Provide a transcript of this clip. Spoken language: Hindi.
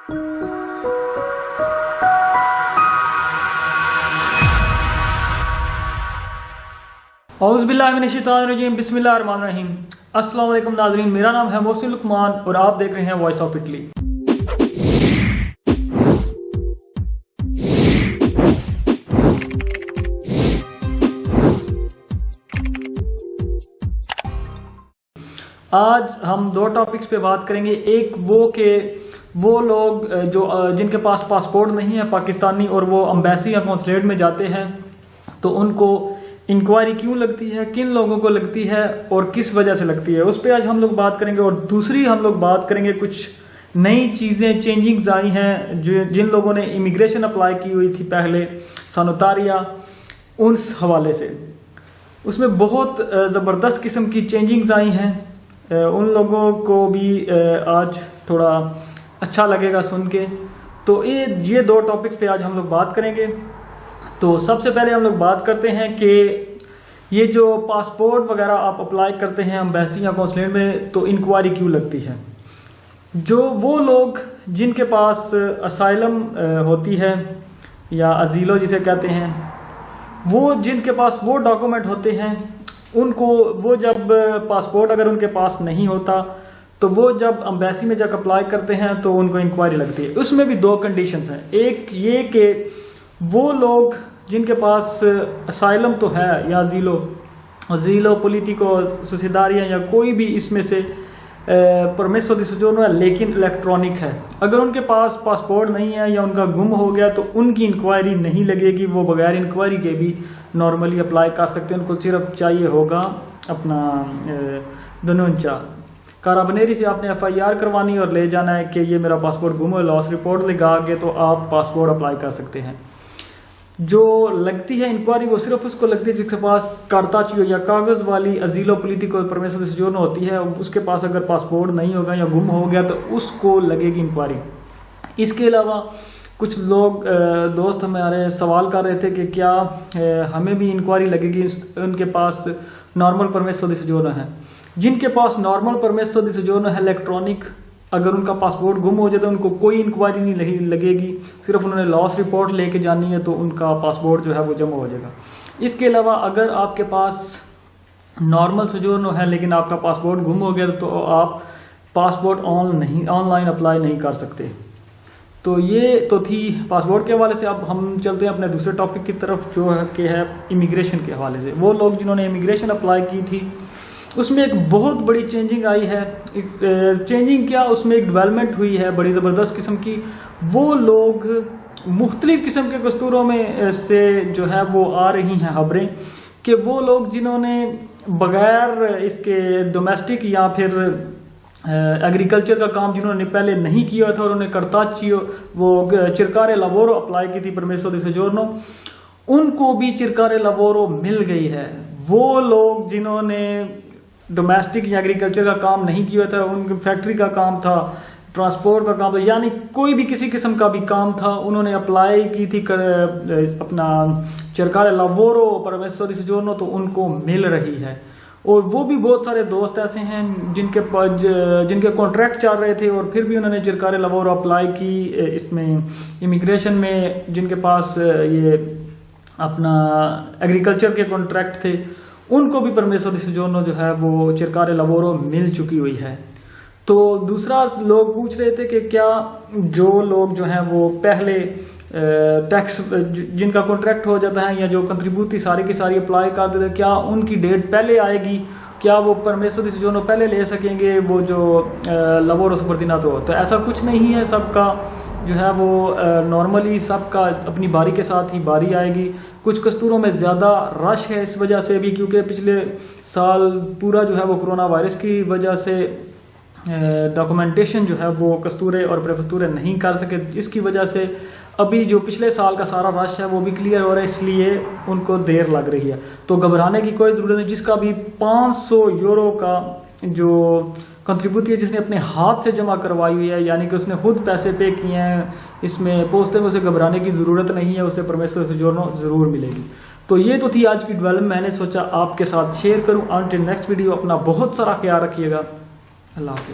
औज़ुबिल्लाहिमिनश्शैतानिर्रजीम बिस्मिल्लाहिर्रहमानिर्रहीम। अस्सलाम वालेकुम नाज़रीन, मेरा नाम है मोहसिन लुकमान और आप देख रहे हैं वॉइस ऑफ इटली। आज हम दो टॉपिक्स पे बात करेंगे। एक वो लोग जो जिनके पास पासपोर्ट नहीं है पाकिस्तानी और वो एम्बेसी या कॉन्सुलेट में जाते हैं, तो उनको इंक्वायरी क्यों लगती है, किन लोगों को लगती है और किस वजह से लगती है, उस पर आज हम लोग बात करेंगे। और दूसरी हम लोग बात करेंगे कुछ नई चीज़ें चेंजिंग्स आई हैं जो जिन लोगों ने इमिग्रेशन अप्लाई की हुई थी पहले सनोतारिया, उस हवाले से उसमें बहुत ज़बरदस्त किस्म की चेंजिंग्स आई हैं। उन लोगों को भी आज थोड़ा अच्छा लगेगा सुन के। तो ये दो टॉपिक्स पे आज हम लोग बात करेंगे। तो सबसे पहले हम लोग बात करते हैं कि ये जो पासपोर्ट वगैरह आप अप्लाई करते हैं एम्बेसी या कॉन्सुलेट में, तो इंक्वायरी क्यों लगती है। जो वो लोग जिनके पास असाइलम होती है या अजीलो जिसे कहते हैं, वो जिनके पास वो डॉक्यूमेंट होते हैं, उनको वो जब पासपोर्ट अगर उनके पास नहीं होता तो वो जब एम्बेसी में जब अप्लाई करते हैं तो उनको इंक्वायरी लगती है। उसमें भी दो कंडीशंस हैं। एक ये कि वो लोग जिनके पास असाइलम तो है या अजीलो पोलिटिको सुसिदारिया या कोई भी इसमें से परमेसो दी सोजोर्नो है लेकिन इलेक्ट्रॉनिक है, अगर उनके पास पासपोर्ट नहीं है या उनका गुम हो गया तो उनकी इंक्वायरी नहीं लगेगी। वो बगैर इंक्वायरी के भी नॉर्मली अप्लाई कर सकते हैं। उनको सिर्फ चाहिए होगा अपना दनुंचा काराबनेरी से आपने FIR करवानी और ले जाना है कि ये मेरा पासपोर्ट गुम हो, लॉस रिपोर्ट लगा के तो आप पासपोर्ट अप्लाई कर सकते हैं। जो लगती है इंक्वायरी वो सिर्फ उसको लगती है जिसके पास कार्ताचियो या कागज वाली अजीलो पोलिटिको परमेसो दी सोजोर्नो होती है। उसके पास अगर पासपोर्ट नहीं होगा या गुम हो गया तो उसको लगेगी इंक्वायरी। इसके अलावा कुछ लोग दोस्त हमारे सवाल कर रहे थे कि क्या हमें भी इंक्वायरी लगेगी। उनके पास नॉर्मल परमेसो दी सोजोर्नो है। जिनके पास नॉर्मल परमेसो दी सोजोर्नो है इलेक्ट्रॉनिक, अगर उनका पासपोर्ट गुम हो जाए तो उनको कोई इंक्वायरी नहीं लगेगी, सिर्फ उन्होंने लॉस रिपोर्ट लेके जानी है तो उनका पासपोर्ट जो है वो जमा हो जाएगा। इसके अलावा अगर आपके पास नॉर्मल सोजोर्नो है लेकिन आपका पासपोर्ट गुम हो गया तो आप पासपोर्ट ऑनलाइन अप्लाई नहीं कर सकते। तो ये तो थी पासपोर्ट के हवाले से। अब हम चलते हैं अपने दूसरे टॉपिक की तरफ जो है कि है इमिग्रेशन के हवाले से। वो लोग जिन्होंने इमिग्रेशन अप्लाई की थी उसमें एक बहुत बड़ी चेंजिंग आई है। चेंजिंग क्या, उसमें एक डेवलपमेंट हुई है बड़ी ज़बरदस्त किस्म की। वो लोग मुख्तलिफ किस्म के कस्तूरों में से जो है वो आ रही हैं खबरें कि वो लोग जिन्होंने बगैर इसके डोमेस्टिक या फिर एग्रीकल्चर का काम जिन्होंने पहले नहीं किया था और उन्हें कार्ताचियो वो चिरकारे लवोरो अप्लाई की थी परमेसो दी सोजोर्नो, उनको भी चिरकारे लवोरो मिल गई है। वो लोग जिन्होंने डोमेस्टिक या एग्रीकल्चर का काम नहीं किया था, उनकी फैक्ट्री का काम था, ट्रांसपोर्ट का काम था, यानी कोई भी किसी किस्म का भी काम था, उन्होंने अप्लाई की थी अपना चिरकारे लवोरो परमेसो दी सोजोर्नो, तो उनको मिल रही है। और वो भी बहुत सारे दोस्त ऐसे हैं जिनके कॉन्ट्रैक्ट चल रहे थे और फिर भी उन्होंने चिरकारे लवोरो अप्लाई की इसमें इमिग्रेशन में, जिनके पास ये अपना एग्रीकल्चर के कॉन्ट्रैक्ट थे, उनको भी परमेसो दी सोजोर्नो जो है वो चिरकारे लवोरो मिल चुकी हुई है। तो दूसरा लोग पूछ रहे थे कि क्या जो लोग जो हैं वो पहले टैक्स जिनका कॉन्ट्रैक्ट हो जाता है या जो कंट्रीब्यूटी सारी की सारी अप्लाई कर देते, क्या उनकी डेट पहले आएगी, क्या वो परमेसो दी सोजोर्नो पहले ले सकेंगे वो जो लवोरो सुबर्दिनातो। तो ऐसा कुछ नहीं है, सबका जो है वो नॉर्मली सबका अपनी बारी के साथ ही बारी आएगी। कुछ कस्तूरों में ज़्यादा रश है इस वजह से भी, क्योंकि पिछले साल पूरा जो है वो कोरोना वायरस की वजह से डॉक्यूमेंटेशन जो है वो कस्तूरे और प्रेफेक्चुरे नहीं कर सके। इसकी वजह से अभी जो पिछले साल का सारा रश है वो भी क्लियर हो रहा है, इसलिए उनको देर लग रही है। तो घबराने की कोई ज़रूरत नहीं। जिसका भी 500 यूरो का जो कंट्रीब्यूट है, जिसने अपने हाथ से जमा करवाई हुई है, यानी कि उसने खुद पैसे पे किए हैं, इसमें पोस्टे में उसे घबराने की ज़रूरत नहीं है, उसे परमेसो दी सोजोर्नो ज़रूर मिलेगी। तो ये तो थी आज की डेवलपमेंट, मैंने सोचा आपके साथ शेयर करूं। अंटिल नेक्स्ट वीडियो, अपना बहुत सारा ख्याल रखिएगा। अल्लाह हाफ़िज़।